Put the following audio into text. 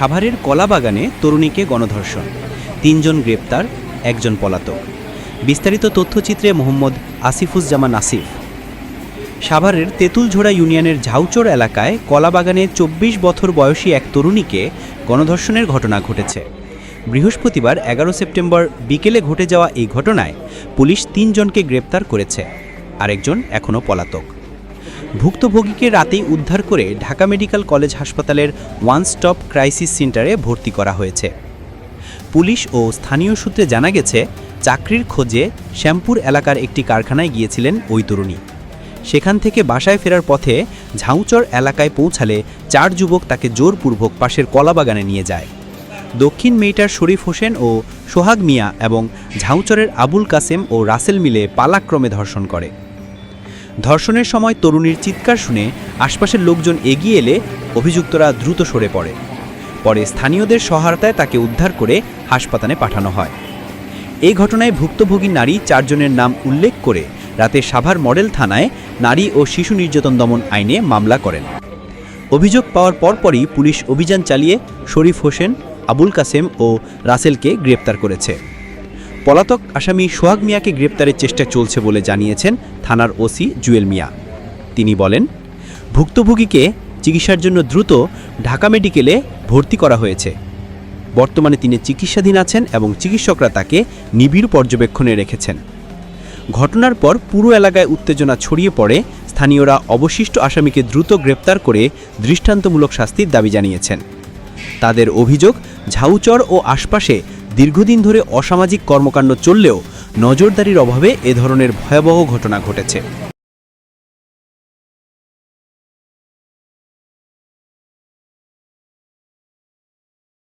সাভারের কলাবাগানে তরুণীকে গণধর্ষণ, ৩ জন গ্রেপ্তার, ১ জন পলাতক। বিস্তারিত তথ্যচিত্রে মোহাম্মদ আসিফুজ্জামান আসিফ। সাভারের তেঁতুলঝোড়া ইউনিয়নের ঝাউচর এলাকায় কলাবাগানে ২৪ বছর বয়সী এক তরুণীকে গণধর্ষণের ঘটনা ঘটেছে। বৃহস্পতিবার ১১ সেপ্টেম্বর বিকেলে ঘটে যাওয়া এই ঘটনায় পুলিশ ৩ জনকে গ্রেপ্তার করেছে, আরেকজন এখনও পলাতক। ভুক্তভোগীকে রাতেই উদ্ধার করে ঢাকা মেডিকেল কলেজ হাসপাতালের ওয়ান স্টপ ক্রাইসিস সেন্টারে ভর্তি করা হয়েছে। পুলিশ ও স্থানীয় সূত্রে জানা গেছে, চাকরির খোঁজে শ্যামপুর এলাকার একটি কারখানায় গিয়েছিলেন ওই তরুণী। সেখান থেকে বাসায় ফেরার পথে ঝাউচর এলাকায় পৌঁছালে ৪ যুবক তাকে জোরপূর্বক পাশের কলাবাগানে নিয়ে যায়। দক্ষিণ মেইটার শরীফ হোসেন ও সোহাগ মিয়া এবং ঝাউচরের আবুল কাসেম ও রাসেল মিলে পালাক্রমে ধর্ষণ করে। ধর্ষণের সময় তরুণীর চিৎকার শুনে আশপাশের লোকজন এগিয়ে এলে অভিযুক্তরা দ্রুত সরে পড়ে। পরে স্থানীয়দের সহায়তায় তাকে উদ্ধার করে হাসপাতালে পাঠানো হয়। এই ঘটনায় ভুক্তভোগী নারী ৪ জনের নাম উল্লেখ করে রাতে সাভার মডেল থানায় নারী ও শিশু নির্যাতন দমন আইনে মামলা করেন। অভিযোগ পাওয়ার পরপরই পুলিশ অভিযান চালিয়ে শরীফ হোসেন, আবুল কাসেম ও রাসেলকে গ্রেপ্তার করেছে। পলাতক আসামি সোহাগ মিয়াকে গ্রেপ্তারের চেষ্টা চলছে বলে জানিয়েছেন থানার ওসি জুয়েল মিয়া। তিনি বলেন, ভুক্তভোগীকে চিকিৎসার জন্য দ্রুত ঢাকা মেডিকেলে ভর্তি করা হয়েছে। বর্তমানে তিনি চিকিৎসাধীন আছেন এবং চিকিৎসকরা তাকে নিবিড় পর্যবেক্ষণে রেখেছেন। ঘটনার পর পুরো এলাকায় উত্তেজনা ছড়িয়ে পড়ে। স্থানীয়রা অবশিষ্ট আসামিকে দ্রুত গ্রেপ্তার করে দৃষ্টান্তমূলক শাস্তির দাবি জানিয়েছেন। তাদের অভিযোগ, ঝাউচর ও আশপাশে দীর্ঘদিন ধরে অসামাজিক কর্মকাণ্ড চললেও নজরদারির অভাবে এ ধরনের ভয়াবহ ঘটনা ঘটেছে।